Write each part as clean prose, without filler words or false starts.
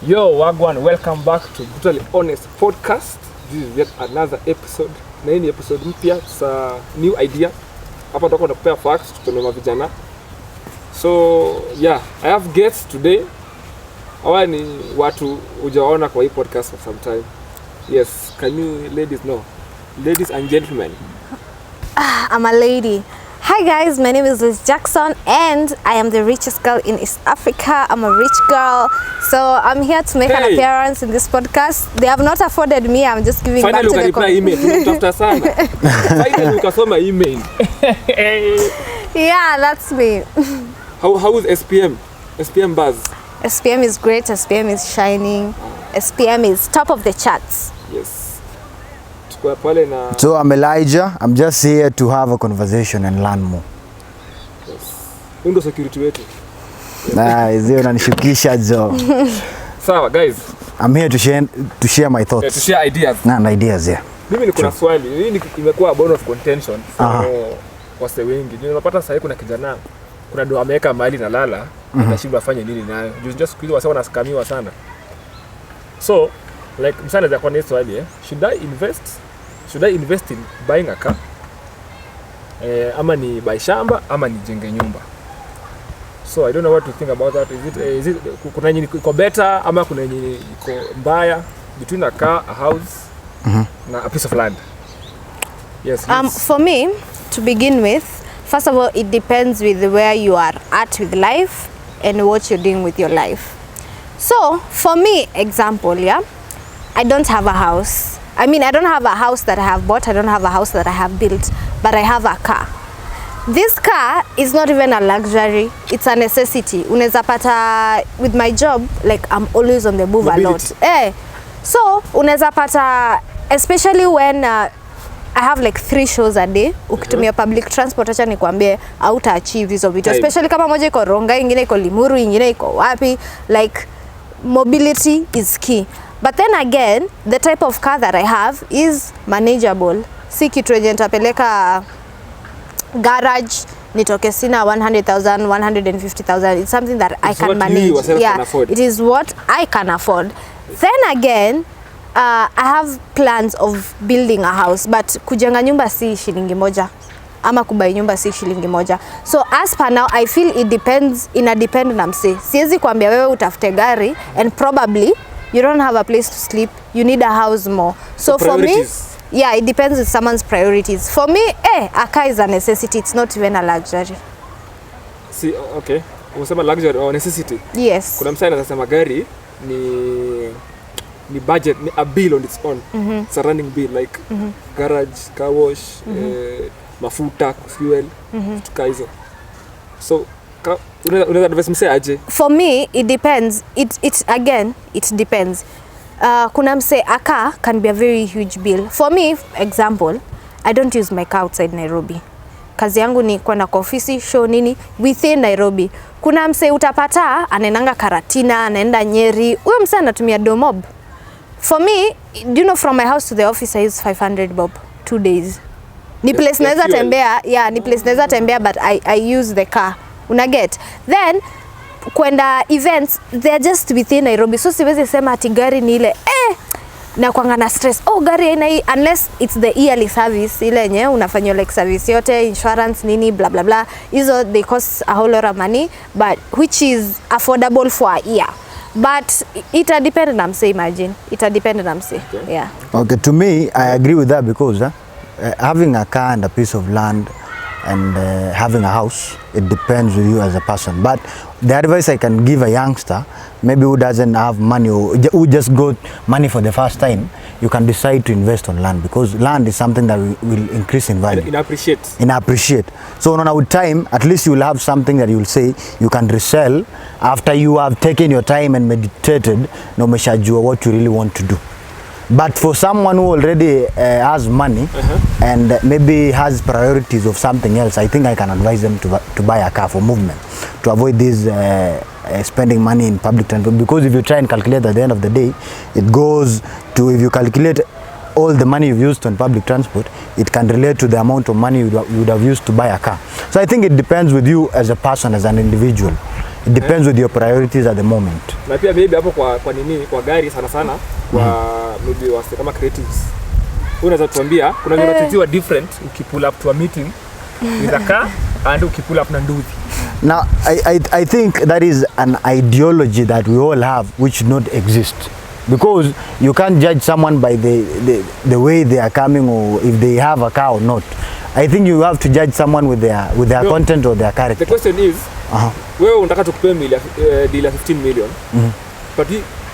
Yo, Wagwan, welcome back to Brutally Honest Podcast. This is yet another episode. Na hii ni episode mpya, it's a new idea. Hapa tutakuwa tunakupea facts, tutamema vijana. So, yeah, I have guests today. Hawa ni watu hujaona kwa hii podcast for some time. Yes, can you ladies know? Ladies and gentlemen. I'm a lady. Hi guys, my name is Liz Jackson and I am the richest girl in East Africa. I'm a rich girl. So I'm here to make an appearance in this podcast. They have not afforded me, I'm just giving back to the community. Finally, ukasoma email. Yeah, that's me. How is SPM? SPM buzz? SPM is great, SPM is shining. SPM is top of the charts. Yes. So I'm Elijah. I'm just here to have a conversation and learn more. Yes. Undo security wetu. Zio unanishukisha jo. Sawa guys. I'm here to share my thoughts. To share ideas. Na ideas yeah. Mimi niko na swali. Hii imekuwa a bone of contention for wase wengi. Unapata sasa kuna kijana kuna ndo ameweka mali na lala, anashindwa afanye nini nayo. Just kuizo wase wanaskamiwa sana. So like msana za kwa nini swali Should I invest in buying a car? Ama ni buy shamba ama ni jenge nyumba? So I don't know what to think about that. Is it kuna yenye iko better ama kuna yenye iko mbaya between a car, a house, na a piece of land? Yes. For me, to begin with, first of all, it depends with where you are at with life and what you're doing with your life. So for me, example, yeah, I don't have a house. I mean, I don't have a house that I have bought. I don't have a house that I have built, but I have a car. This car is not even a luxury. It's a necessity. Unaweza pata with my job, like I'm always on the move a lot. So unaweza pata, especially when I have like 3 shows a day. Ukitumia public transport, acha nikwambie hauta achieve hizo vitu. Especially kama moja iko Ronga, ingine iko Limuru, ingine iko wapi. Like mobility is key. But then again, the type of car that I have is manageable. Si kitu yenye nitapeleka garage nitoke sina 100,000, 150,000. It's something that I can manage. Yeah, it is what I can afford. Then again, I have plans of building a house, but kujenga nyumba si shilingi moja. Ama kubai nyumba si shilingi moja. So as per now, I feel it depends, depend na mse. Siwezi kuambia wewe utafute gari and probably you don't have a place to sleep, you need a house more. So for me, yeah, it depends on someone's priorities. For me, a car is a necessity, it's not even a luxury. See, okay. Unasema luxury or necessity? Yes. Kuna msana anasema gari ni budget, ni a bill on its own. It's a running bill like garage, car wash, mafuta, fuel, tuka hizo. So for me, it depends. It again, it depends. Kuna mse a car can be a very huge bill. For me, example, I don't use my car outside Nairobi. Kazi yangu ni kwenda kwa ofisi, show nini within Nairobi. Kuna mse utapata anaendanga Karatina, anaenda Nyeri. Huyo mse anatumia domob. For me, do you know from my house to the office I use 500 bob 2 days. Ni place naweza tembea, yeah, ni place naweza tembea, but I use the car. Unaget. Then kwenda events, they're just within Nairobi. So siwezi sema ati gari ni ile na kuanga na stress. Gari haina hii unless it's the yearly service ile yenye unafanya like service yote, insurance nini blah blah blah. Hizo they cost a whole lot of money, but which is affordable for a year. But it depends on mse, imagine. It depends on mse. Yeah. Okay, to me I agree with that because having a car and a piece of land and having a house, it depends with you as a person. But the advice I can give a youngster, maybe who doesn't have money or who just got money for the first time, you can decide to invest on land because land is something that will increase in value. In appreciate. So on our time, at least you will have something that you will say you can resell after you have taken your time and meditated, no umeshajua what you really want to do. But for someone who already has money and maybe has priorities of something else, I think I can advise them to buy a car for movement, to avoid this spending money in public transport. Because if you try and calculate at the end of the day, it goes to, if you calculate all the money you've used on public transport, it can relate to the amount of money you would have used to buy a car. So I think it depends with you as a person, as an individual. It depends with your priorities at the moment. Na pia maybe hapo kwa nini kwa gari sana kwa maybe wase kama creatives. Unaweza tuambia kuna unatatiwa different ukipull up to a meeting with a car and ukipull up na nduthi. Now I think that is an ideology that we all have which not exist. Because you can't judge someone by the way they are coming or if they have a car or not. I think you have to judge someone with their content or their character. The question is, wewe unataka tukupe deal ya 15 million, but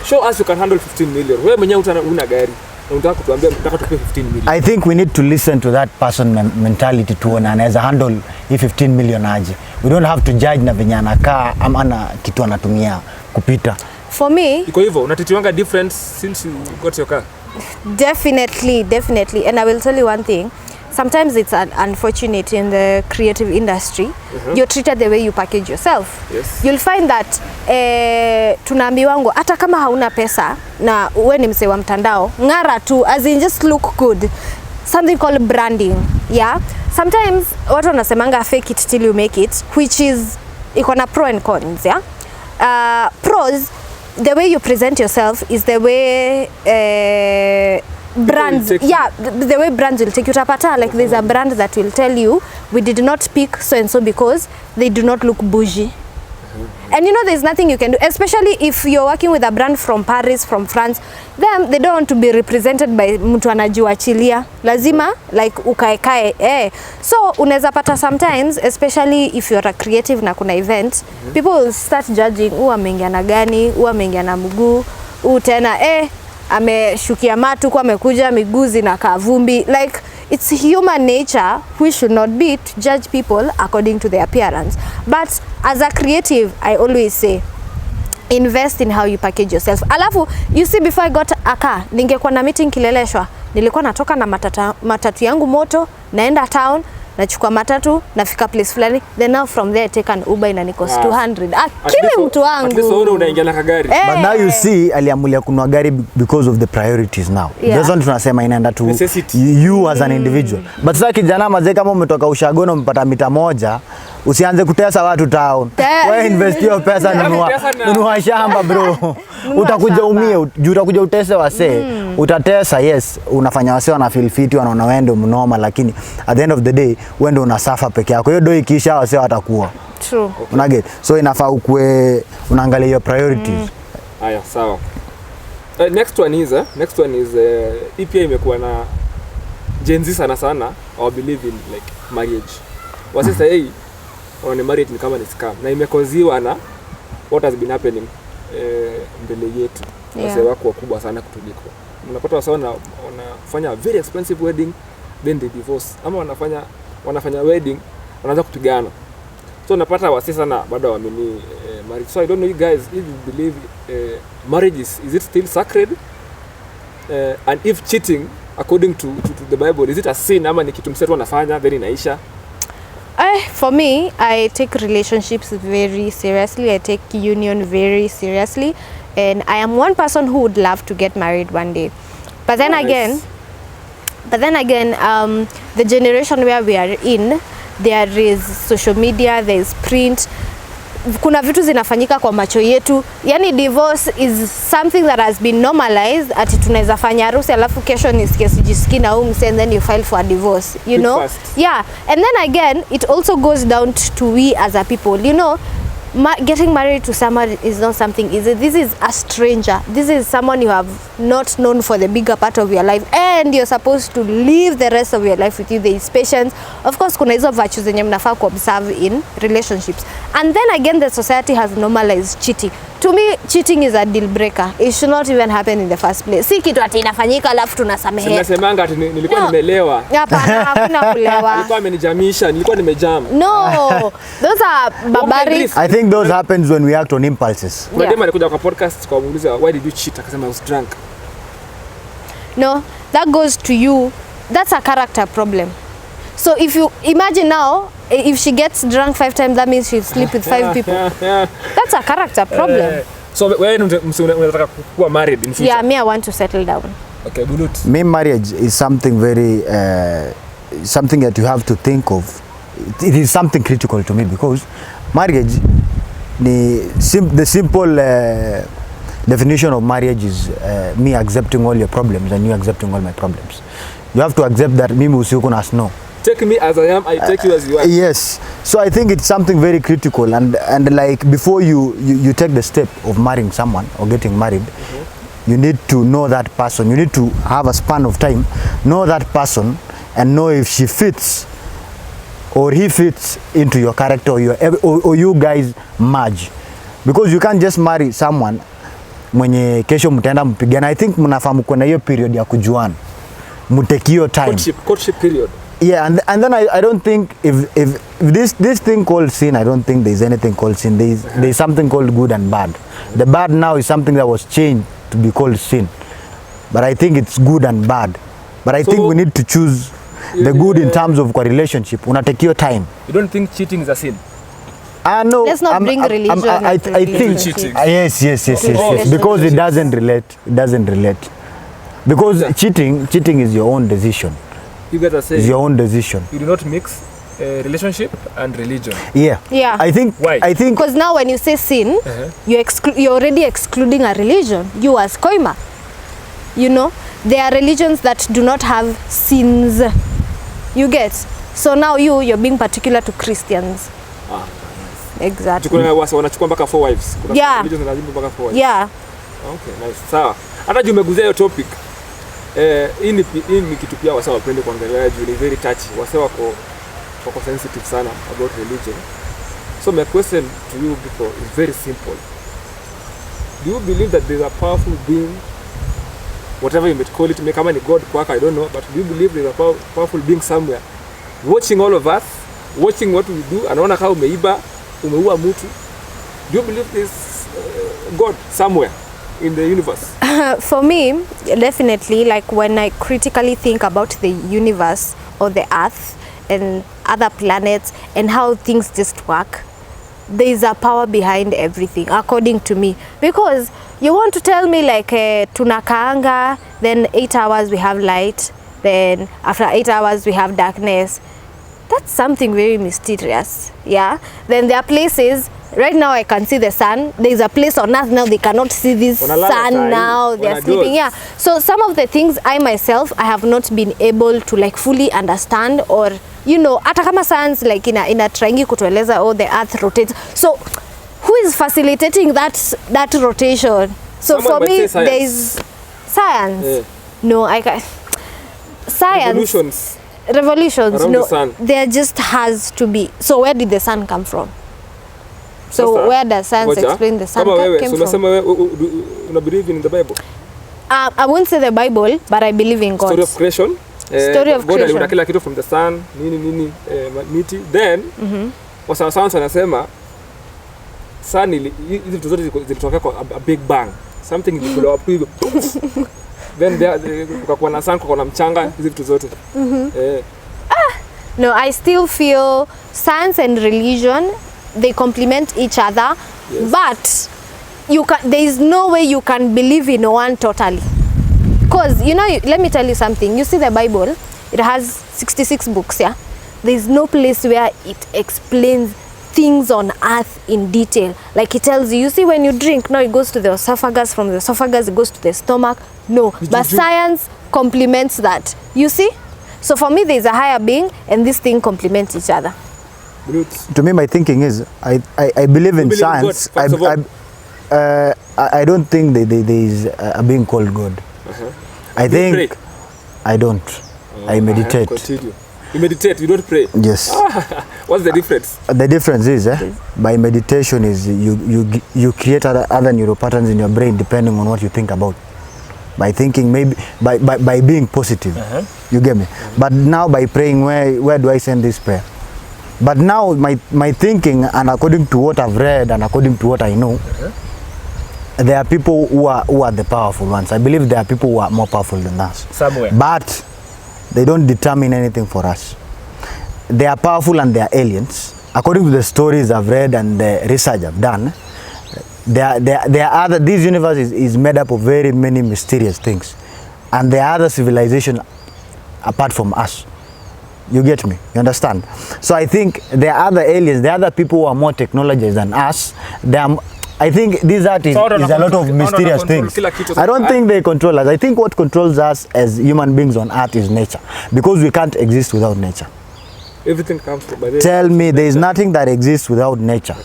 show us you can handle 15 million. Wewe mwenyewe una gari, unataka kutuambia unataka tukupe 15 million. I think we need to listen to that person mentality tuone anaweza handle hii 15 million aje. We don't have to judge na venye anakaa ama na kitu anatumia kupita. For me, iko hivyo unatitiwanga difference since you got your car. Definitely, and I will tell you one thing. Sometimes it's unfortunate in the creative industry. You're treated the way you package yourself. Yes. You'll find that tunaambiwango hata kama hauna pesa na uwe ni msee wa mtandao, ngara tu, as in just look good. Something called branding. Yeah. Sometimes watu wanasemanga fake it till you make it, which is iko na pro and cons, yeah. Pros, the way you present yourself is the way brands, the way brands will take you. Utapata like there's a brand that will tell you we did not pick so and so because they do not look bougie. And you know there's nothing you can do, especially if you're working with a brand from Paris, from France. Them, they don't want to be represented by mtu anajiwachilia. Lazima like ukaekae. So unaweza pata sometimes, especially if you're a creative na kuna event, people will start judging ameingia na gani, ameingia na mguu, tena ameshukia matu kwa amekuja miguu zinakaa vumbi. Like it's human nature, we should not be to judge people according to their appearance. But as a creative, I always say invest in how you package yourself. Alafu, you see, before I got a car, ningekuwa na meeting Kileleshwa, nilikuwa natoka na matatu yangu moto, naenda town, nachukua matatu, nafika place fulani, then now from there take an Uber ina cost 200. Kile mtu wangu. At least wewe unaingia na kagari. But now you see aliamulia kununua gari because of the priorities now. That's what tunasema inaenda to you as an individual. But sasa kijana mazee kama umetoka ushagono mpata mita moja, usianze kutesa watu town. Wewe invest hiyo pesa nunua shamba bro. Utakuja umie, utakuja utese wasee. Utatesa, yes, unafanya wasee wana feel fit, wanaona wewe ndio mnoma, lakini at the end of the day wewe ndio unasafa peke yako. Hiyo ndio ikiisha wasee watakuwa. True. Unaget. So inafaa ukue unaangalia your priorities. Haya, sawa. Next one is EPA imekuwa na Gen Z sana or believe in like marriage. Wasisa on marriage ni kama ni scam na imekoziwa na what has been happening mbele yetu. Wase wako wakubwa sana kutuliko. Unapata wasa wanafanya very expensive wedding then they divorce. Ama wanafanya wedding wanaanza kupigana. So unapata wasi sana bado waamini marriage. So I don't know you guys if you believe marriage is it still sacred? And if cheating according to the Bible is it a sin ama ni kitu msetu wanafanya then inaisha? For me, I take relationships very seriously. I take union very seriously, and I am one person who would love to get married one day. But then again, the generation where we are in, there is social media, there is print. Kuna vitu zinafanyika kwa macho yetu. Yani divorce is something that has been normalized. Ati tunaweza fanya harusi alafu kesho nisikie sijisikii na umse and then you file for a divorce, you know? Fast. Yeah, and then again it also goes down to we as a people, you know. Getting married to someone is not something easy. This is a stranger. This is someone you have not known for the bigger part of your life, and you're supposed to live the rest of your life with you. There is patience. Of course, kuna hizo virtues zenye mnafaa kuobserve in relationships. And then again, the society has normalized cheating. To me, cheating is a deal breaker. It should not even happen in the first place. Si kitu ati inafanyika alafu tunasamehe. Sinasemanga ati nilikuwa nimelewa. Hapana, hakuna kulewa. Nilikuwa amenijamisha, nilikuwa nimejam. No, those are barbaric. I think those happens when we act on impulses. Kuna dema alikuja kwa podcast kwa muuliza why did you cheat? Akasema I was drunk. No, that goes to you. That's a character problem. So if you imagine now, if she gets drunk 5 times, that means she'll sleep with 5 people. That's a character problem. So when unataka kuwa married in future? Yeah, me I want to settle down. Okay, Bullut. Me, marriage is something very something that you have to think of. It is something critical to me because marriage the simple definition of marriage is me accepting all your problems and you accepting all my problems. You have to accept that mimi usiku na snow. Take me as I am, I take you as you are. Yes. So I think it's something very critical, and like before you take the step of marrying someone or getting married, you need to know that person. You need to have a span of time, know that person, and know if she fits or he fits into your character, or you guys merge, because you can't just marry someone mwenye kesho mtaenda mpigana. I think mnafahamu kuna hiyo period ya kujuana, mutake your time, courtship period. Yeah, and then I don't think if this thing called sin, I don't think there's anything called sin. There's something called good and bad. The bad now is something that was changed to be called sin, but I think it's good and bad. But I think we need to choose the good in terms of relationship. Una take your time. You don't think cheating is a sin? No. Let's not bring religion. I think cheating. Yes. Because it doesn't relate. Because cheating is your own decision. You guys are saying it's your own decision. You do not mix relationship and religion. Yeah. I think. Why? I think because now when you say sin, you're already excluding a religion. You as Koima, you know, there are religions that do not have sins. You get? So now you're being particular to Christians. Exactly. Wanachukua mpaka 4 wives. Yeah. Religions zinajibu mpaka 4 wives. Yeah. Okay, nice. Sawa. Hata juu umeguzia hiyo topic. Hii ni kitu pia wasa wapende kuangalia juu ni very touchy. Wasa wako sensitive sana about religion. So my question to you people is very simple. Do you believe that there's a powerful being, whatever you may call it, kama ni God kwaka, I don't know, but do you believe there's a powerful being somewhere watching all of us, watching what we do, anaona kama umeiba, umeua mtu? Do you believe there's God somewhere in the universe? For me, definitely, like when I critically think about the universe or the earth and other planets and how things just work, there is a power behind everything, according to me. Because you want to tell me like tunakaanga, then 8 hours we have light, then after 8 hours we have darkness. That's something very mysterious, yeah? Then there are places, right now I can see the sun. There is a place on earth now they cannot see this sun now. They are sleeping, yeah. So some of the things I myself, I have not been able to like fully understand, or you know, hata kama science like ina trying kutueleza oh the earth rotates. So who is facilitating that rotation? So Someone for me there is science. Yeah. No, I can science. Revolutions, around no, the sun. there just has to be. So where did the sun come from? So Sasa, where does science explain the sun came from? Unasema una believe in the Bible? I won't say the Bible, but I believe in God. Story of creation. Story of God creation. aliunda kila kitu from the sun, nini miti. Then wasawasawansi wanasema sun hizi vitu zote zilitokea kwa a big bang. Something iliblow up hivyo. Then kukakuwa na sun, kukakuwa na mchanga, hizi vitu zote. No, I still feel science and religion, they complement each other, Yes. but there is no way you can believe in one totally. Because, you know, let me tell you something. You see the Bible, it has 66 books, yeah? There is no place where it explains things on earth in detail. Like it tells you, you see when you drink, now it goes to the esophagus, from the esophagus it goes to the stomach. No, but science complements that. You see? So for me, there is a higher being, and this thing complements each other. To me, my thinking is, I believe in science. God, I don't think there is a being called God. I think I don't. I meditate. Continue. You meditate, you don't pray? Yes. What's the difference? The difference is, by meditation is you create other neural patterns in your brain depending on what you think about. By thinking, maybe by being positive. You get me? But now by praying, where do I send this prayer? But now my thinking, and according to what I've read and according to what I know, there are people who are the powerful ones. I believe there are people who are more powerful than us. Somewhere. But they don't determine anything for us. They are powerful and they are aliens. According to the stories I've read and the research I've done, this universe is made up of very many mysterious things. And there are other civilizations apart from us. You get me? You understand? So I think there are other aliens, there are other people who are more technologies than us. I think this art is a lot of mysterious things. I don't think they control us. I think what controls us as human beings on earth is nature, because we can't exist without nature. Everything comes from by Tell me, there is nothing that exists without nature.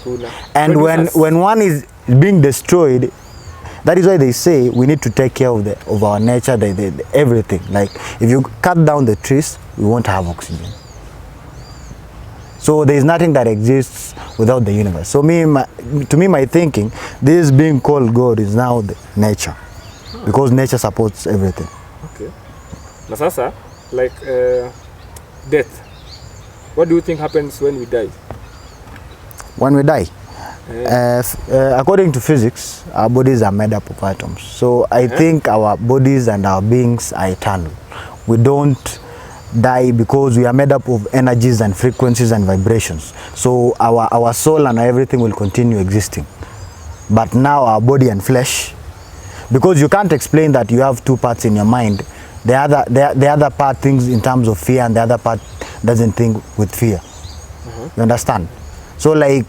And when one is being destroyed, that is why they say we need to take care of our nature, everything. Like if you cut down the trees, we won't have oxygen. So there is nothing that exists without the universe. So to me, my thinking, this being called God is now the nature, because nature supports everything. Okay. Na sasa, like death. What do you think happens when we die? When we die? According to physics, our bodies are made up of atoms. So I think our bodies and our beings are eternal. We don't die because we are made up of energies and frequencies and vibrations. So our soul and everything will continue existing. But now our body and flesh, because you can't explain that you have two parts in your mind. The other part thinks in terms of fear, and the other part doesn't think with fear. You understand? So like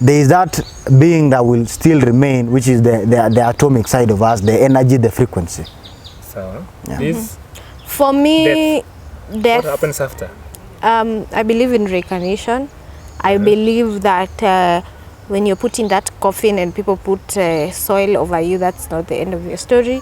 there is that being that will still remain, which is the atomic side of us, the energy, the frequency. So this for me, death. What happens after? I believe in reincarnation. I believe that when you're put in that coffin and people put soil over you, that's not the end of your story.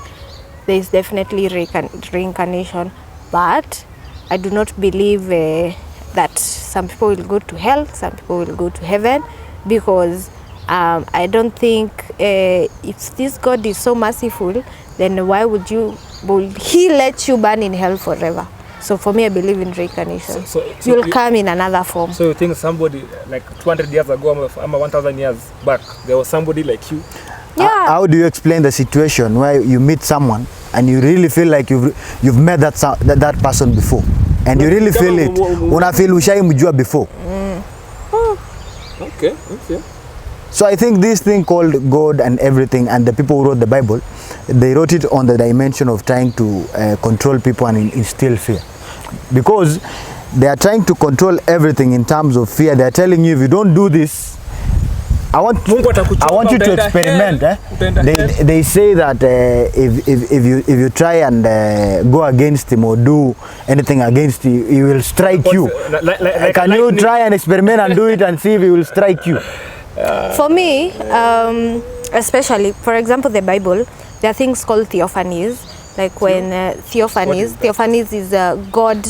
There is definitely reincarnation, but I do not believe that some people will go to hell, some people will go to heaven, because I don't think if this God is so merciful, then why would he let you burn in hell forever? So for me, I believe in reincarnation. So you'll come in another form. So you think somebody like 200 years ago, 1,000 years back, there was somebody like you? Yeah. How do you explain the situation where you meet someone and you really feel like you've met that person before, and you really feel it? Una feel ushaimjua before. Okay. So I think this thing called God and everything, and the people who wrote the Bible, they wrote it on the dimension of trying to control people and instill fear, because they are trying to control everything in terms of fear. They are telling you, if you don't do this, I want you to experiment. They say that if you try and go against him or do anything against you, he will strike you. Can you try and experiment and do it and see if he will strike you? For me, especially, for example, the Bible, there are things called theophanies. Like when theophanies is God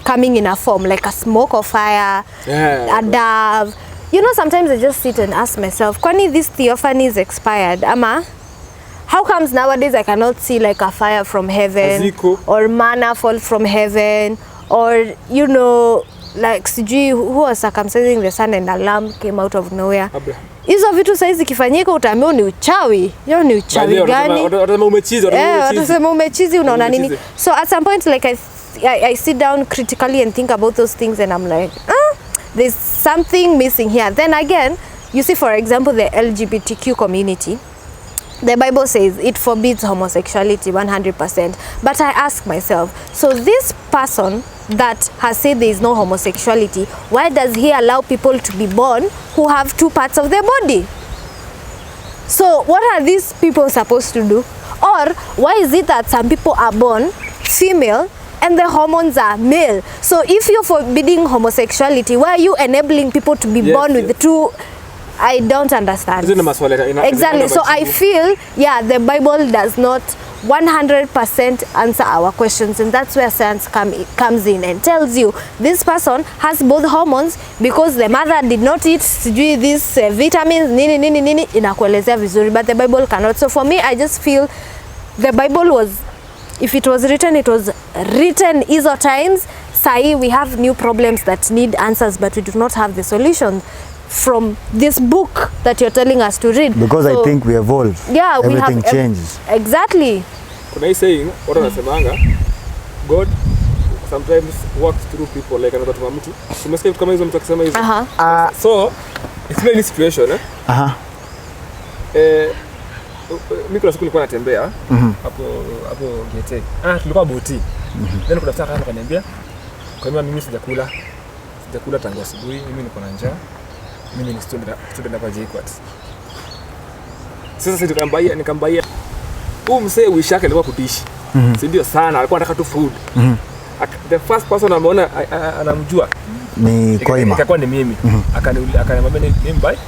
coming in a form, like a smoke or fire, a dove. You know, sometimes I just sit and ask myself, kwani this theophany is expired? Ama, how comes nowadays I cannot see like a fire from heaven, or manna fall from heaven, or you know, like sijui who was circumcising the sun and a lamb came out of nowhere. Hizo vitu saizi kifanyika utaambiwa ni uchawi. Hiyo ni uchawi gani? Watasema umechizi, unaona nini? So at some point, like I sit down critically and think about those things, and I'm like, there's something missing here. Then again, you see, for example, the LGBTQ community, the Bible says it forbids homosexuality 100%. But I ask myself, so this person that has said there is no homosexuality, why does he allow people to be born who have two parts of their body? So what are these people supposed to do? Or why is it that some people are born female and the hormones are male? So if you're forbidding homosexuality, why are you enabling people to be born with the two? I don't understand. Exactly. So I feel, the Bible does not 100% answer our questions, and that's where science comes in and tells you this person has both hormones because the mother did not eat these vitamins, nini, inakuelezea vizuri, but the Bible cannot. So for me, I just feel the Bible was, if it was written hizo times. Sahi we have new problems that need answers, but we do not have the solution from this book that you're telling us to read. Because so, I think we evolve. Yeah, everything changes. Exactly. Kuna hii saying, watu wanasemanga, God sometimes works through people, like another mtu. Umesikia kama hizo mtu akisema hizo. So, explain this situation, mimi kuna siku nilikuwa natembea hapo Gete. Tulikuwa boti. Then kuna mtu akaniambia Kwa hiyo mimi sijakula tangu asubuhi, mimi niko na njaa. Mimi ni student hapa JKUAT. Sasa nikambaia huyu msee wishi yake alikuwa kutishi. Si ndio sana, alikuwa anataka tu food. The first person ameona anamjua ni Koima. Ikakuwa ni mimi. Akaniambia ni mbai.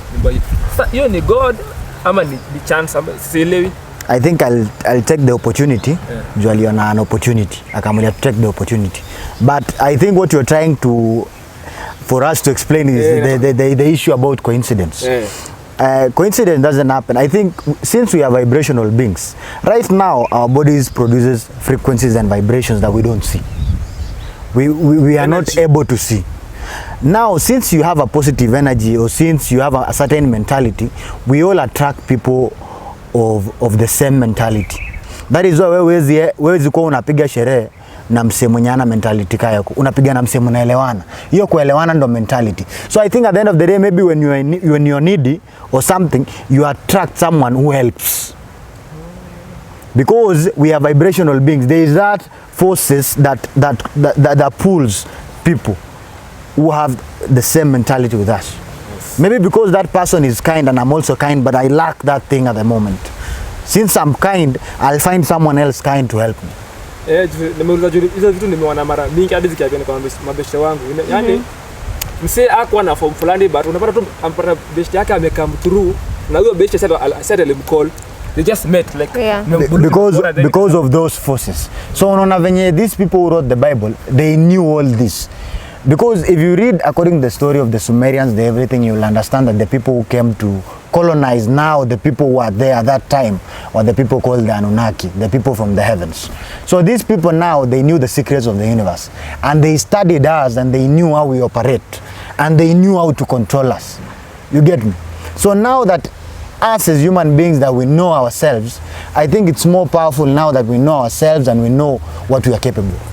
Sasa hiyo ni God ama ni chance, sielewi. I think I'll take the opportunity. Juu aliona an opportunity. Akamulia to take the opportunity. But I think what you're trying to for us to explain is the issue about coincidence. Coincidence doesn't happen. I think since we are vibrational beings, right now our bodies produces frequencies and vibrations that we don't see. We are not able to see. Now, since you have a positive energy or since you have a certain mentality, we all attract people of the same mentality. That is why wewe kuwa unapiga sherehe na msee mwenye ana mentality kaya yako, unapiga na msee mnaelewana. Hiyo kuelewana ndo mentality. So I think at the end of the day, maybe when you're needy or something, you attract someone who helps. Because we are vibrational beings, there is that forces that pulls people who have the same mentality with us. Yes. Maybe because that person is kind and I'm also kind, but I lack that thing at the moment. Since I'm kind, I'll find someone else kind to help me. Nimeuliza hizo vitu nimeona mara mingi hadi zikiambia kwa mabeshte wangu. Yaani msee hakuwa na form fulani, but unapata tu ampata beshte yake amecome through na huyo beshte said alimcall. They just met like because of those forces. So unaona venye these people who wrote the Bible, they knew all this. Because if you read according to the story of the Sumerians, everything, you'll understand that the people who came to colonize now, the people who are there at that time, were the people called the Anunnaki, the people from the heavens. So these people now, they knew the secrets of the universe. And they studied us and they knew how we operate. And they knew how to control us. You get me? So now that us as human beings, that we know ourselves, I think it's more powerful now that we know ourselves and we know what we are capable of.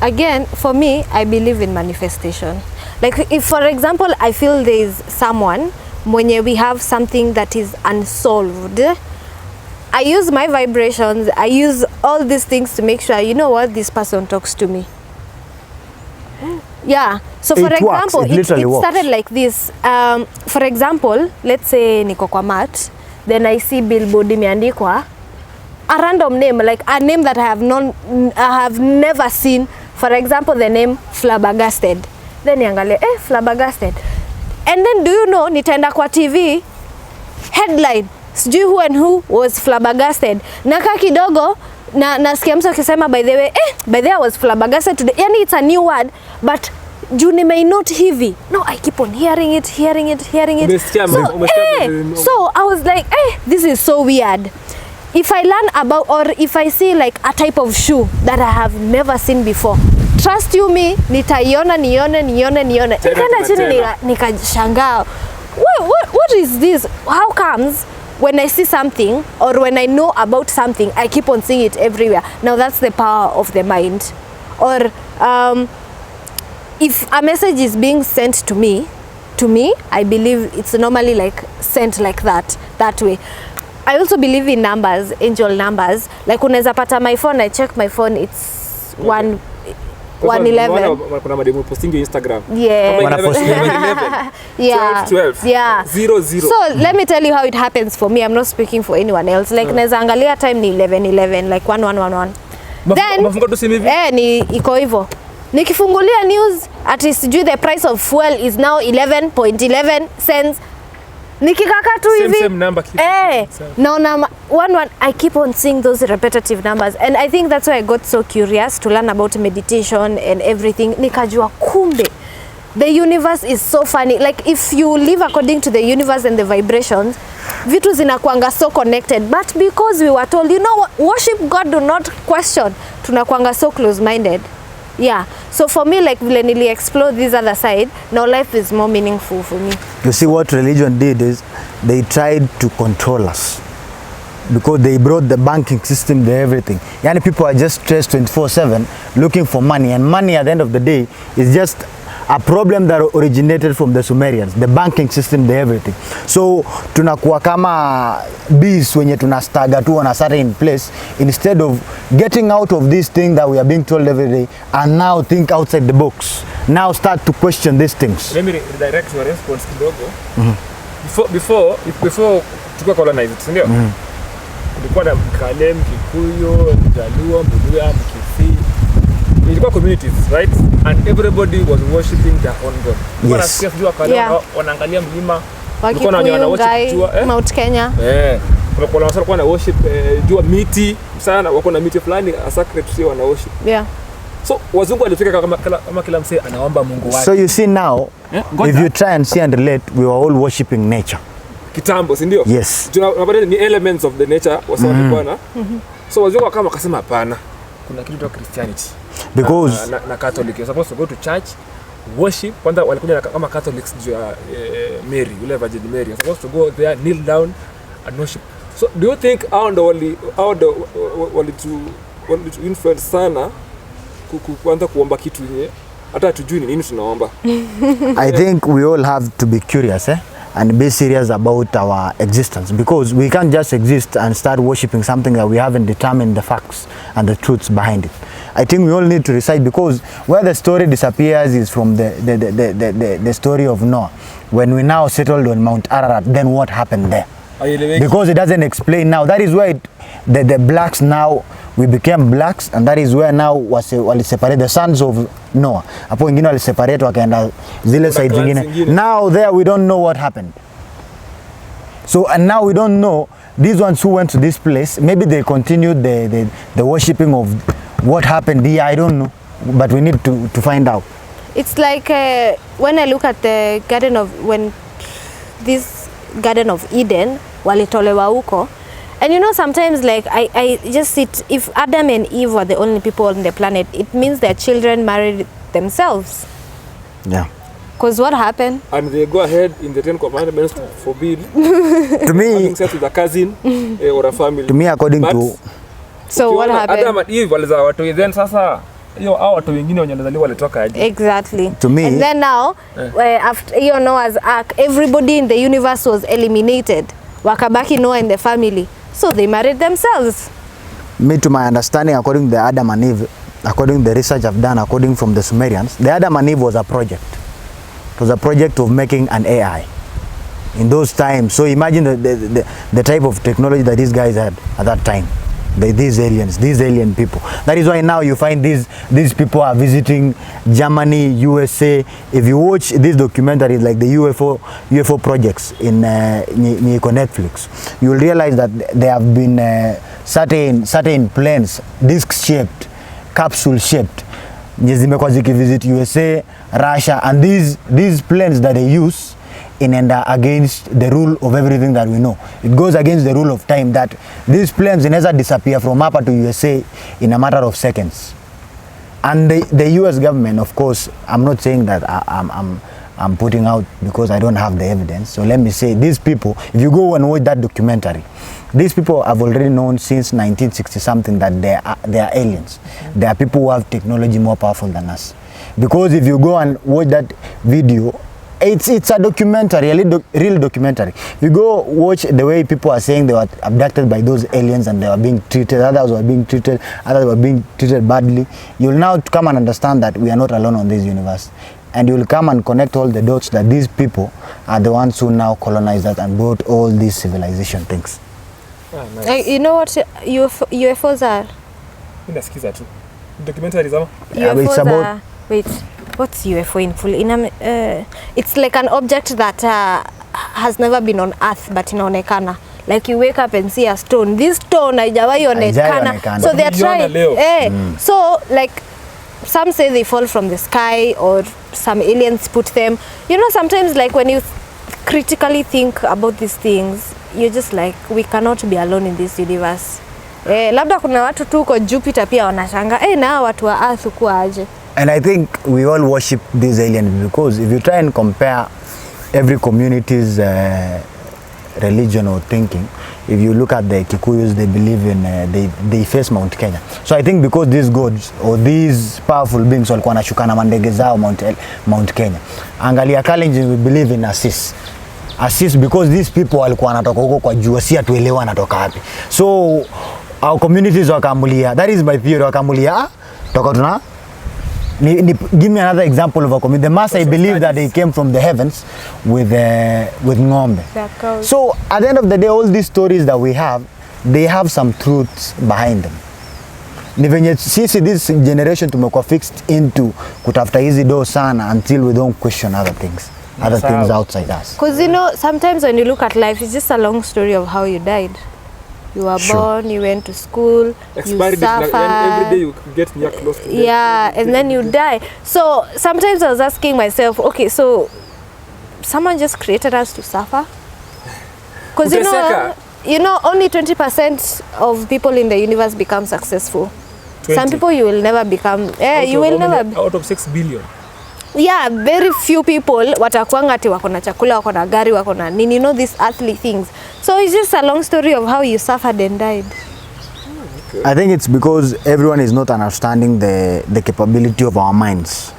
Again, for me, I believe in manifestation. Like if, for example, I feel there is someone when we have something that is unsolved, I use my vibrations, I use all these things to make sure, you know what, this person talks to me. Yeah. So for example, it started like this. For example, let's say niko kwa mat, then I see billboard imeandikwa a random name, like a name that I have never seen. For example, the name Flabbergasted. Then niangalie, Flabbergasted. And then do you know, nitaenda kwa TV, headline, sijui who and who was flabbergasted. Naka kidogo, nasikia mtu akisema by the way, by the way I was flabbergasted today. Yani it's a new word, but juu may not hivi. No, I keep on hearing it. So I was like, this is so weird. If I learn about, or if I see like a type of shoe that I have never seen before, trust you me, nitaiona nione. Nikaenda chini nikashangaa. What is this? How comes when I see something or when I know about something, I keep on seeing it everywhere? Now that's the power of the mind. Or if a message is being sent to me, I believe it's normally like sent like that way. I also believe in numbers, angel numbers. Like unaweza pata my phone, I check my phone, it's 111. Kuna mademu posting Instagram. Yeah. 12. Yeah. 00. So let me tell you how it happens for me. I'm not speaking for anyone else. Like naweza angalia time ni 11, like 1111. Then ni iko hivyo. Nikifungulia news, at least the price of fuel is now 11.11 cents. Nikikaka tu hivi same number naona one I keep on seeing those repetitive numbers, and I think that's why I got so curious to learn about meditation and everything. Nikajua kumbe the universe is so funny. Like if you live according to the universe and the vibrations, vitu zinakuanga so connected, but because we were told, you know, worship God, do not question, tunakuanga so close minded. Yeah, so for me, like vile nili explore this other side, now life is more meaningful for me. You see what religion did is they tried to control us because they brought the banking system, the everything. Yani people are just stressed 24/7 looking for money, and money at the end of the day is just a problem that originated from the Sumerians, the banking system, the everything. So tunakuwa kama bees wenye tunastaga tu on a certain place instead of getting out of this thing that we are being told every day and now think outside the box. Now start to question these things. Let me redirect your response kidogo. Before tuko colonized, ndio? Kulikuwa na Mkale, Mkikuyu, Mjaluo, Mluya, Mkisii. Ilikuwa communities, right? And everybody was worshiping their own god. Kulikuwa na sikia jua Kale wanaangalia mlima. Kulikuwa na wana worship jua Mount Kenya. Kulikuwa na wasala na worship jua miti sana, wako na miti fulani a sacred tree wana worship. Yeah. So wazungu walifika kama kila msee anaomba Mungu wake. So you see now, if you try and see and relate, we were all worshiping nature. Kitambo, si ndio? Yes. Tunapata ni elements of the nature wasema bwana. So wazungu kama wakasema hapana. Kuna kitu cha Christianity. Because na Catholic, you're supposed to go to church, worship. Kwanza walikuja kama Catholics juu ya Mary, yule Virgin Mary. You're supposed to go there, kneel down and worship. So do you think how the wali to influence sana kuanza kuomba kitu yenye hata tujui ni nini tunaomba? I think we all have to be curious, and be serious about our existence, because we can't just exist and start worshiping something that we haven't determined the facts and the truths behind it. I think we all need to recite, because where the story disappears is from the story of Noah. When we now settled on Mount Ararat, then what happened there? Because it doesn't explain now. That is why the blacks now, we became blacks, and that is where now wali separate the sons of Noah. Hapo wengine wali separate wakaenda zile side zingine. Now there we don't know what happened. So and now we don't know these ones who went to this place, maybe they continued the worshipping of what happened here, I don't know, but we need to find out. It's like when I look at the this Garden of Eden walitolewa huko. And you know, sometimes like I just sit, if Adam and Eve were the only people on the planet, it means their children married themselves. Yeah. Because what happened? And they go ahead in the 10 Commandments to forbid To me, having sex with a cousin or a family. To me, according to... So what happened? Adam and Eve walizaa watu, then sasa hiyo hao watu wengine wenye walizaliwa walitoka aje? Exactly. To me, and then now, after Noah's Ark, everybody in the universe was eliminated. Wakabaki Noah and the family. So they married themselves. Me, to my understanding, according to the Adam and Eve, according to the research I've done, according from the Sumerians, the Adam and Eve was a project. It was a project of making an AI in those times. So imagine the type of technology that these guys had at that time. These aliens, these alien people. That is why now you find these people are visiting Germany, USA. If you watch these documentaries like the UFO projects in Netflix, you will realize that there have been certain planes, disc-shaped, capsule-shaped, zimekuwa zikivisit USA, Russia, and these planes that they use and against the rule of everything that we know. It goes against the rule of time that these planes never disappear from Mapa to USA in a matter of seconds. And the US government, of course, I'm not saying that I'm putting out because I don't have the evidence. So let me say, these people, if you go and watch that documentary, these people have already known since 1960 something that they are aliens. They are people who have technology more powerful than us. Because if you go and watch that video, it's a documentary, a real documentary. If you go watch the way people are saying they were abducted by those aliens and they were being treated, others were being treated badly, you'll now come and understand that we are not alone on this universe. And you'll come and connect all the dots that these people are the ones who now colonized that and brought all these civilization things. Nice. You know what UFOs are? Nasikiza tu. Documentary zama? UFOs are... Wait. What's UFO in full? It's like an object that has never been on Earth but inaonekana. Like you wake up and see a stone. This stone haijawahi onekana. So they are trying. So like some say they fall from the sky or some aliens put them. You know, sometimes like when you critically think about these things, you're just like, we cannot be alone in this universe. Labda kuna watu tu kwa Jupiter pia wanashanga. Na watu wa Earth kuwa aje. And I think we all worship these aliens because if you try and compare every community's religion or thinking, if you look at the Kikuyus, they believe in they face Mount Kenya. So I think because these gods or these powerful beings walikuwa wanashuka na mandege zao Mount Kenya. Angalia Kalenjin, we believe in Assist because these people walikuwa wanatoka huko kwa jua, si atuelewa wanatoka wapi. So our communities wakamulia, that is my theory, wakamulia toka tuna give me another example of a community. The Maasai believe that they came from the heavens with ng'ombe. So at the end of the day, all these stories that we have, they have some truths behind them. Ni venye sisi this generation tumekuwa fixed into kutafuta hizi do sana until we don't question other things outside us. Because you know, sometimes when you look at life, it's just a long story of how you died. You were born, you went to school, expired, you suffer. every day you get near close to death. Yeah, and then you die. So sometimes I was asking myself, okay, so someone just created us to suffer? Because you know, only 20% of people in the universe become successful. 20. Some people you will never become. You will never. Out of 6 billion. Yeah, very few people watakuanga ati wako na chakula, wako na gari, wako na nini, you know, these earthly things. So it's just a long story of how you suffered and died. Okay. I think it's because everyone is not understanding the capability of our minds.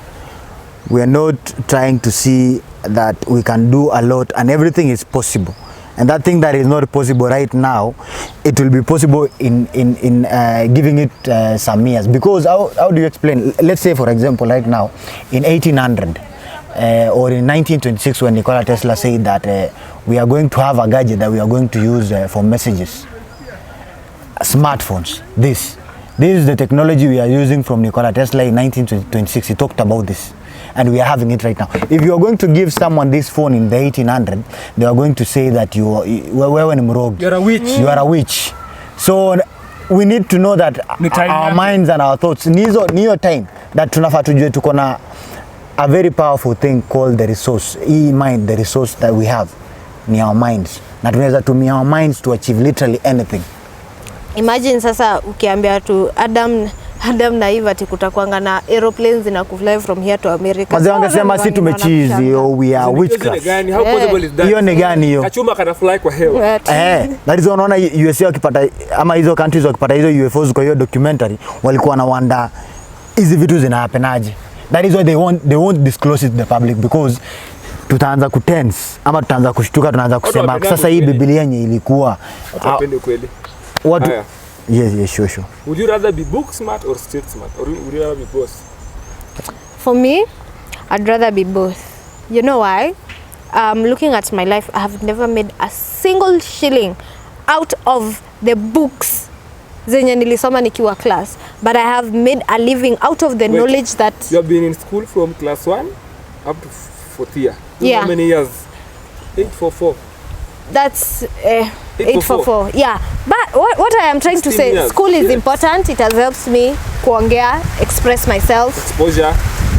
We are not trying to see that we can do a lot and everything is possible. And that thing that is not possible right now, it will be possible in giving it some years. Because how do you explain? Let's say, for example, right now, in 1800 or in 1926, when Nikola Tesla said that we are going to have a gadget that we are going to use for messages, smartphones. This is the technology we are using from Nikola Tesla in 1926. He talked about this. And we are having it right now. If you are going to give someone this phone in the 1800, they are going to say that you are a witch. You are a witch. So we need to know that our minds and our thoughts, niyo time that tunafaa tujue tuko na a very powerful thing called the resource. Mind, the resource that we have ni our minds. Na tunaweza tumia our minds to achieve literally anything. Imagine sasa ukiambia tu Adam na Eve ati kutakuanga na aeroplanes na kufly from here to America. Wazee wangesema si tumechizi or we are witchcraft. How possible is that? Hiyo ni gani hiyo? Kachuma kana fly kwa hewa. That is unaona USA wakipata ama hizo countries wakipata hizo UFOs kwa hiyo documentary walikuwa na wanda hizi vitu zinahapenaje. That is why they won't disclose it to the public because tutaanza kutense ama tutaanza kushtuka, tunaanza kusema sasa hii Biblia yenye ilikuwa Atapende kweli. What? Yes, sure. Would you rather be book smart or street smart, or would you rather be both? For me, I'd rather be both. You know why? Looking at my life, I have never made a single shilling out of the books zenye nilisoma nikiwa class, but I have made a living out of the knowledge that you have been in school from class 1 up to 4th year. Yeah. How many years? 844. That's 844. Yeah, but what I am trying to say, years. school is important. It has helped me kuongea, express myself,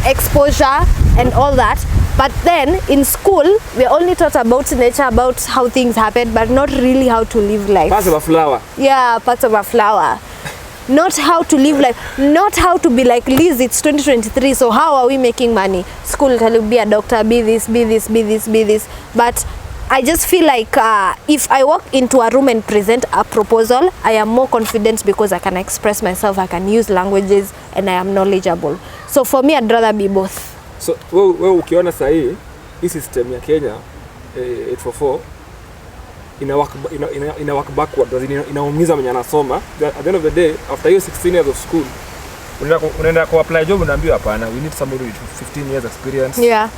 exposure and all that. But then in school we are only taught about nature, about how things happen, but not really how to live life. Parts of a flower. Yeah, parts of a flower. Not how to live life, not how to be like Liz. It's 2023, so how are we making money? School tell you be a doctor, be this. But I just feel like if I walk into a room and present a proposal, I am more confident because I can express myself, I can use languages, and I am knowledgeable. So for me, I'd rather be both. So wewe ukiona sahi hii system ya Kenya 844 ina work backward, inaumiza mwenye anasoma. At the end of the day, after your 16 years of school, unaenda ku apply job, unaambiwa hapana, we need somebody with 15 years experience. Yeah.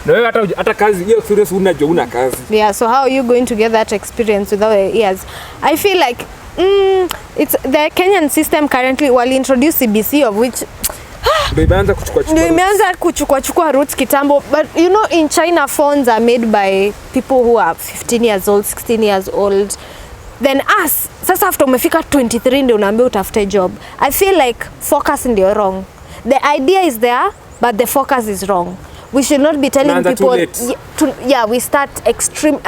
Na wewe hata kazi hiyo experience unajua una kazi. Yeah, so how are you going to get that experience without years? I feel like it's the Kenyan system currently will introduce CBC, of which imeanza kuchukua roots kitambo, but you know, in China phones are made by people who are 15 years old, 16 years old. Then us, sasa after umefika 23 ndio unaambiwa utafute job. I feel like focus ndio wrong. The idea is there, but the focus is wrong. We should not be telling people we start extremely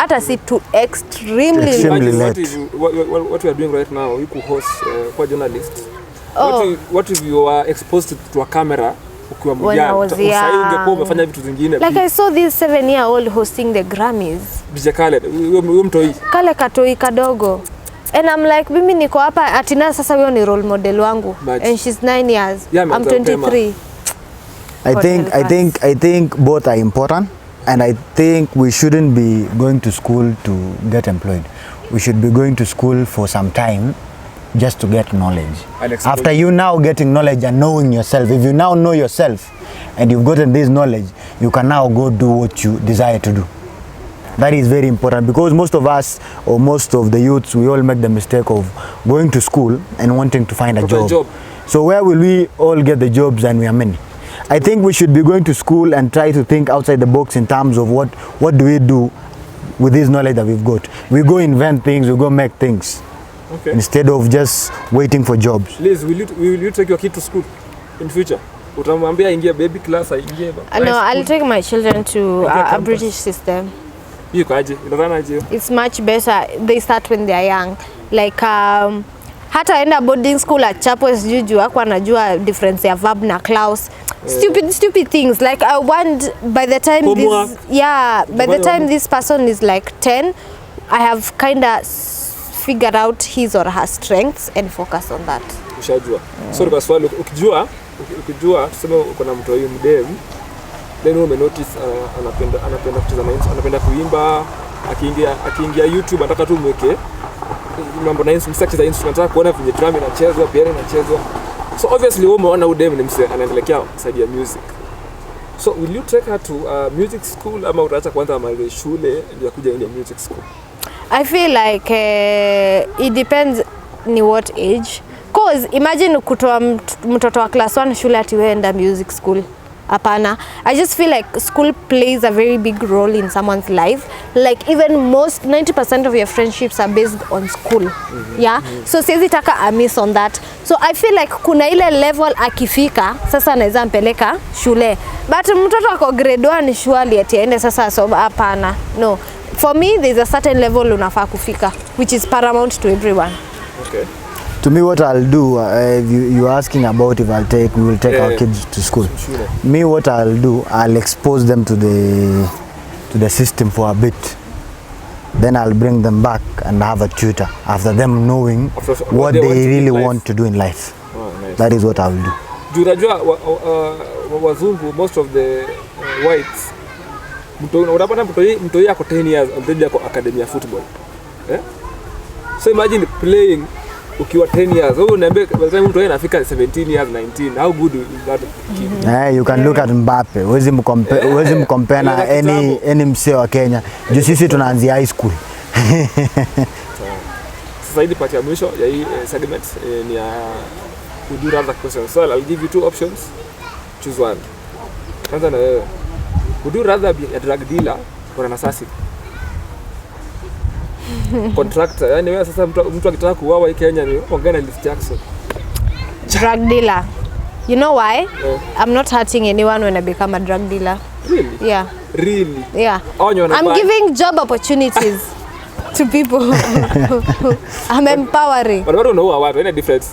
late. What we are doing right now, you could host for journalists. What if you are exposed to a camera ukiwa when I was mjana. Sasa ungekuwa young. umefanya vitu zingine. Like I saw this 7-year-old hosting the Grammys. DJ Khaled, huyo mtoi. Kale katoi kadogo. And I'm like, mimi niko hapa atina sasa huyo ni role model wangu. And she's 9 years. Yeah, I'm 23. I think both are important, and I think we shouldn't be going to school to get employed. We should be going to school for some time just to get knowledge. After you now getting knowledge and knowing yourself, if you now know yourself and you've gotten this knowledge, you can now go do what you desire to do. That is very important, because most of us, or most of the youths, we all make the mistake of going to school and wanting to find a job. So where will we all get the jobs and we are many? I think we should be going to school and try to think outside the box in terms of what do we do with this knowledge that we've got. We go invent things, we go make things, instead of just waiting for jobs. Liz, will you take your kid to school in future? Utamwambia ingia baby class aingie? No, I'll take my children to a British system. It's much better. They start when they are young. Like hata enda boarding school at Chapel Juju hakuwa anajua difference ya verb na clause. Stupid things. Like I want by the time this person is like 10, I have kind of figured out his or her strengths and focus on that. Ushajua. So kwa swali ukijua tuseme uko na mtu huyu mdem, then ume notice anapenda kucheza na instruments, anapenda kuimba, akiingia YouTube anataka tu mweke mambo na instruments, akicheza instruments, anataka kuona vile drum inachezwa, piano inachezwa. So obviously wewe umeona udem ni mse anaendelea side ya music. So will you take her to music school ama utaacha kwanza amalize shule ndio kuja ile music school? I feel like it depends ni what age. Cause imagine kutoa mtoto wa class 1 shule ati wewe enda music school. Apana. I just feel like school plays a very big role in someone's life. Like even 90% of your friendships are based on school. Yeah. So siwezi taka a miss on that. So I feel like kuna ile level akifika sasa anaweza mpeleka shule. But mtoto ako grade 1 surely atiende sasa so hapana. No. For me there's a certain level unafaa kufika, which is paramount to everyone. Okay. To me, what I'll do, you're asking about if we will take our kids to school. Sure. Me, what I'll do, I'll expose them to the system for a bit. Then I'll bring them back and have a tutor after them knowing what they really want to do in life. Oh, nice. That is what I'll do. Unajua wazungu, most of the whites, unapata mtoi yako 10 years already yako academy ya football. So imagine playing ukiwa 10 years. Wewe unaambia by the time mtu anafika 17 years, 19, how good is that kid? You can look at Mbappe. Huwezi mcompare na any msee wa Kenya. Juu sisi tunaanzia high school. Sasa hii part ya mwisho ya hii segment ni ya would you rather question. So I'll give you 2 options. Choose one. Kwanza na wewe. Would you rather be a drug dealer or an assassin? Contractor. Yani wewe sasa mtu akitaka kuuawa hii Kenya ni ongea Liz Jackson. Drug dealer. You know why? I'm not hurting anyone when I become a drug dealer. Really? Yeah. Really? Yeah. I'm giving job opportunities to people. I'm empowering. But watu unaua watu, any difference?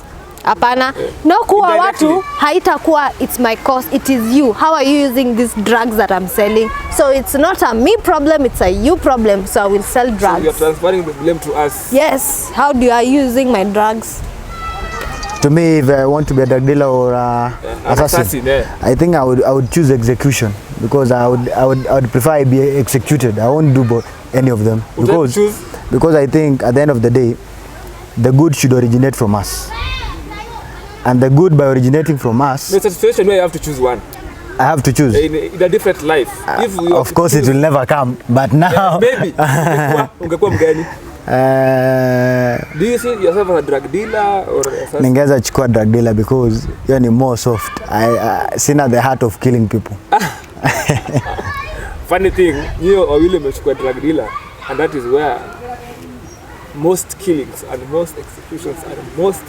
Hapana. No kuwa watu haitakuwa it's my cost, it is you. How are you using these drugs that I'm selling? So it's not a me problem, it's a you problem. So I will sell drugs. So you're transferring the blame to us. Yes. How do I using my drugs? To me, if I want to be a drug dealer or assassin, I think I would choose execution, because I would prefer to be executed. I won't do any of them, because I think at the end of the day, the good should originate from us. And the good by originating from us. It's a situation where you have to choose one. I have to choose. In a different life. Of course it will never come, but now. Maybe. Ungekuwa mgani? Do you see yourself as a drug dealer or assassin? Ningeza chukua drug dealer because you are more soft. I sina the heart of killing people. Funny thing, you or William chukua drug dealer, and that is where most killings and most executions and most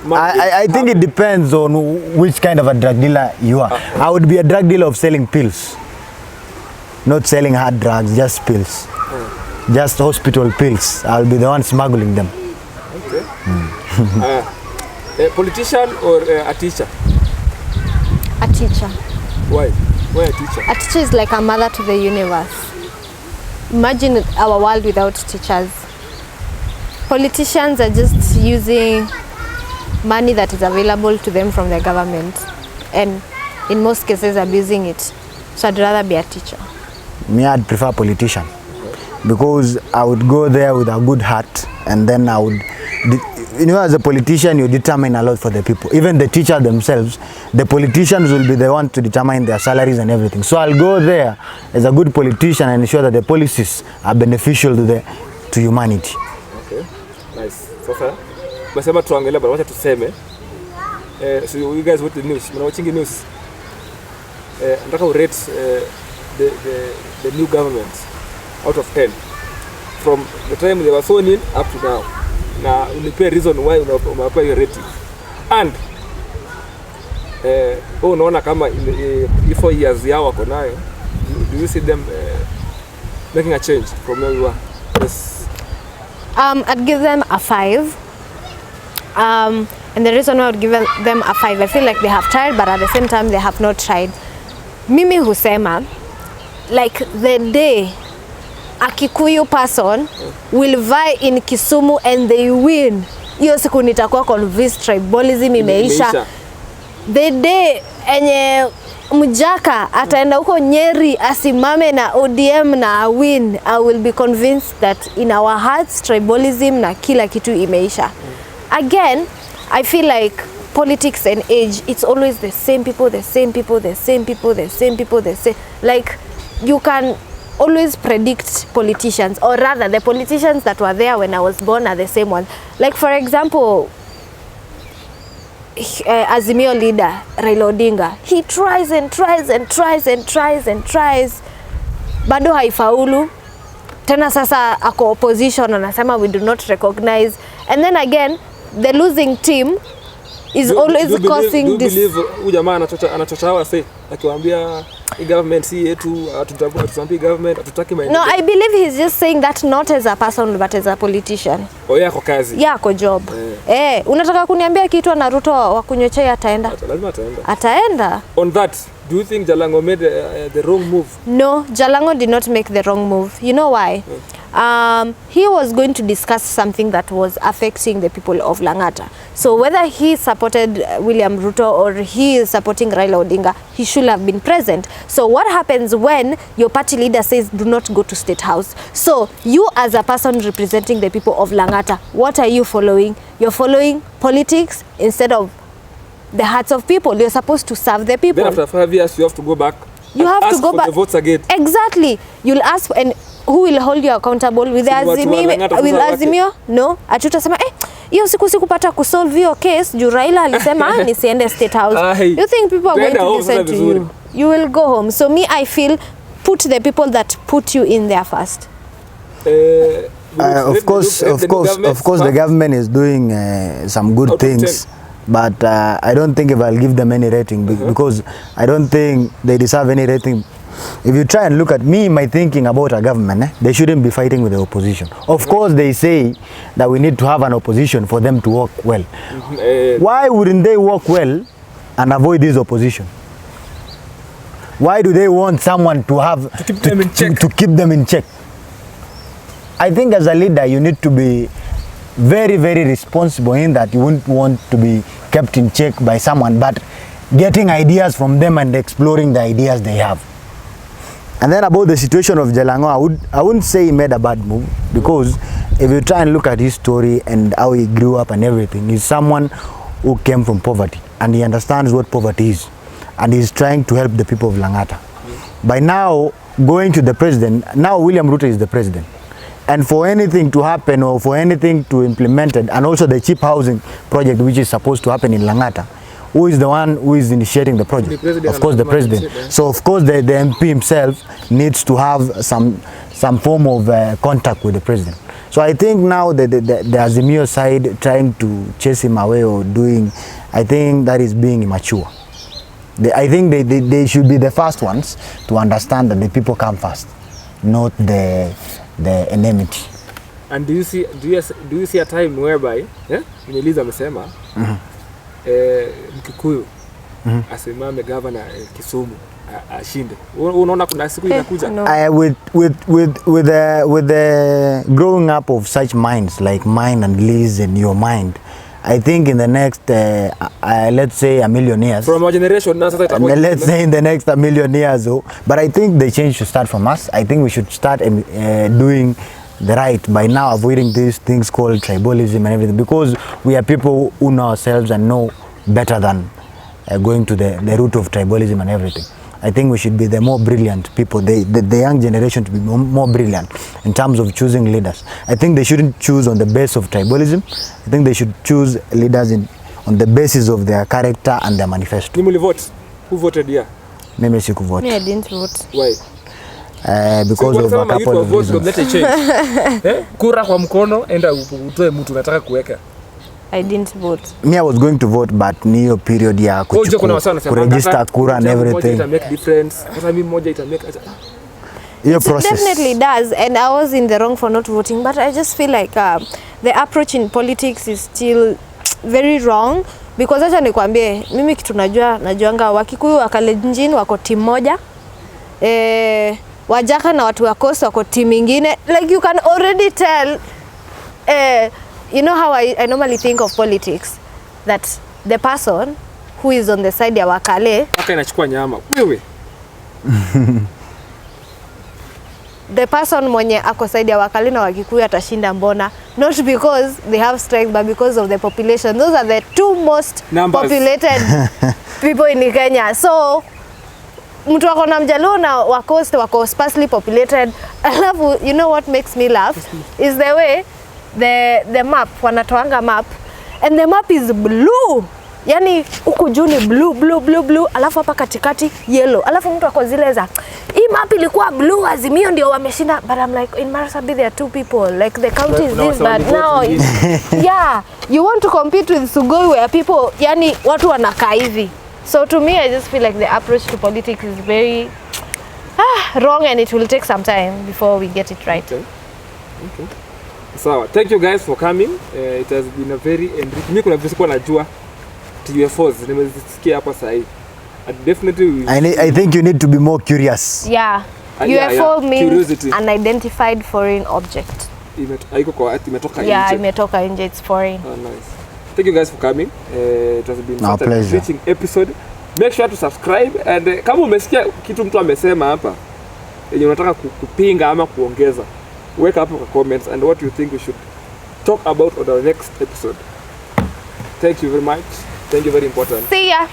I think it depends on which kind of a drug dealer you are. I would be a drug dealer of selling pills. Not selling hard drugs, just pills. Just hospital pills. I'll be the one smuggling them. Okay. A politician or a teacher? A teacher. Why? Why a teacher? A teacher is like a mother to the universe. Imagine our world without teachers. Politicians are just using money that is available to them from the government, and in most cases abusing it. So I'd rather be a teacher. Me, I'd prefer politician, because I would go there with a good heart, and then I would, you know, as a politician, you determine a lot for the people. Even the teacher themselves, the politicians will be the one to determine their salaries and everything. So I'll go there as a good politician and ensure that the policies are beneficial to humanity. Okay, nice. Sasa, basema tuangalia bado wacha tuseme. So you guys watch the news. Mna watching the news. Nataka u rate the new government out of 10 from the time they were sworn in up to now. Na unipe reason why unawapa hiyo rating. And unaona kama in 4 years yao wako nayo, do you see them making a change from where you are? Yes. I'd give them a 5. And the reason why I would give them a 5, I feel like they have tried, but at the same time they have not tried. Mimi husema, like the day a Kikuyu person will vie in Kisumu and they win, hiyo siku nitakuwa convinced tribalism imeisha. The day enye Mjaka ataenda huko Nyeri asimame na ODM na win, I will be convinced that in our hearts tribalism na kila kitu imeisha. Again, I feel like politics and age, it's always the same people, the same people, the same people, the same people, the same. Like, you can always predict politicians, or rather the politicians that were there when I was born are the same ones. Like, for example, Azimio leader Raila Odinga, he tries and tries and tries and tries and tries, bado haifaulu. Tena sasa ako opposition anasema we do not recognize, and then again the losing team is always causing this. Do you believe huyu jamaa anachocha hawa say akiwaambia government si yetu, atutambui government, atutaki maendeleo? No, I believe he's just saying that not as a person but as a politician. Yako kazi. Yako job. Unataka kuniambia kitu na Ruto wakunywe chai ataenda? Lazima ataenda. Ataenda. On that, do you think Jalango made the wrong move? No, Jalango did not make the wrong move. You know why? He was going to discuss something that was affecting the people of Langata. So whether he supported William Ruto or he is supporting Raila Odinga, he should have been present. So what happens when your party leader says do not go to State House? So you as a person representing the people of Langata, what are you following? You're following politics instead of the hearts of people. You're supposed to serve the people. Then after 5 years you have to go back. You have to go back. The votes again. Exactly. You'll ask, and who will hold you accountable? With Azimio? No. Atutasema hiyo sikupata kusolve hiyo case juu Raila alisema nisiende State House. You think people are going to listen to you? You will go home. So me, I feel put the people that put you in there first. Of course, the government is doing some good things. But I don't think if I'll give them any rating because I don't think they deserve any rating. If you try and look at me, my thinking about a government, they shouldn't be fighting with the opposition. Of course, they say that we need to have an opposition for them to work well. Why wouldn't they work well and avoid this opposition? Why do they want someone to have to keep them in check? I think as a leader, you need to be very, very responsible in that you wouldn't want to be kept in check by someone, but getting ideas from them and exploring the ideas they have. And then about the situation of Jalango, I wouldn't say he made a bad move, because if you try and look at his story and how he grew up and everything, he's someone who came from poverty and he understands what poverty is, and he's trying to help the people of Langata. By now, going to the president, now William Ruto is the president. And for anything to happen or for anything to implement it, and also the cheap housing project which is supposed to happen in Langata, who is the one who is initiating the project? Of course, the president. So of course the MP himself needs to have some form of contact with the president. So I think now the Azimio side trying to chase him away or doing, I think that is being immature. I think they should be the first ones to understand that the people come first, not the enmity. And do you see a time whereby Mkikuyu asimame governor Kisumu ashinde. Unaona kuna siku inakuja? No. With the growing up of such minds like mine and Liz and your mind, I think in the next let's say a million years, from our generation now, sasa itakuwa, let's say in the next a million years, but I think the change should start from us. I think we should start doing the right by now, avoiding these things called tribalism and everything, because we are people who know ourselves and know better than going to the root of tribalism and everything. I think we should be the more brilliant people, the young generation to be more brilliant in terms of choosing leaders. I think they shouldn't choose on the basis of tribalism. I think they should choose leaders on the basis of their character and their manifesto. Nimuli vote. Who voted here? Mimi sikuvote. Me, I didn't vote. Why? Because of a couple of reasons. Kura kwa mkono, enda utoe mtu unataka kuweka. I didn't vote. Me, I was going to vote, but niyo period ya kuregister kura and everything. It make difference. Kwa mimi moja ita make Your It process. definitely does, and I was in the wrong for not voting, but I just feel like the approach in politics is still very wrong, because acha nikwambie, mimi kitu najuanga Wakikuyu wa Kalenjin wako timu moja, Wajaka na watu wa Coast wako timu ingine. Like you can already tell, you know how I normally think of politics, that the person who is on the side ya Wakale inachukua nyama wewe. The person mwenye ako side ya Wakale na Wakikuyu atashinda mbona? Not because they have strength, but because of the population. Those are the two most populated people in Kenya. So mtu wako na Mjaluo na wa Coast wako sparsely populated. Alafu, you know what makes me laugh is the way the map, wanatoanga map, and the map is blue. Yani huku juu ni blue, alafu hapa katikati yellow. Alafu mtu ako zile za hii map ilikuwa blue, Azimio ndio wameshinda, but I'm like, in Marsabit there are two people, like the county is this, but now yeah, you want to compete with Sugoi where people, yani watu wanakaa hivi. So to me, I just feel like the approach to politics is very wrong, and it will take some time before we get it right. Okay. So, thank you guys for coming. It has been a very enriching. Mimi kuna vitu sikuwa najua TUFOs, nimezisikia hapa sasa hivi. Definitely I think you need to be more curious. Yeah. UFO means curiosity. unidentified foreign object. Haiko kwa ati imetoka nje. Yeah, imetoka nje, it's foreign. Oh, nice. Thank you guys for coming. It has been such an enriching episode. Make sure to subscribe, and kama umesikia kitu mtu amesema hapa yenye unataka kupinga ama kuongeza, weka hapo kwa comments and what you think we should talk about on our next episode. Thank you very much. Thank you, very important. See ya.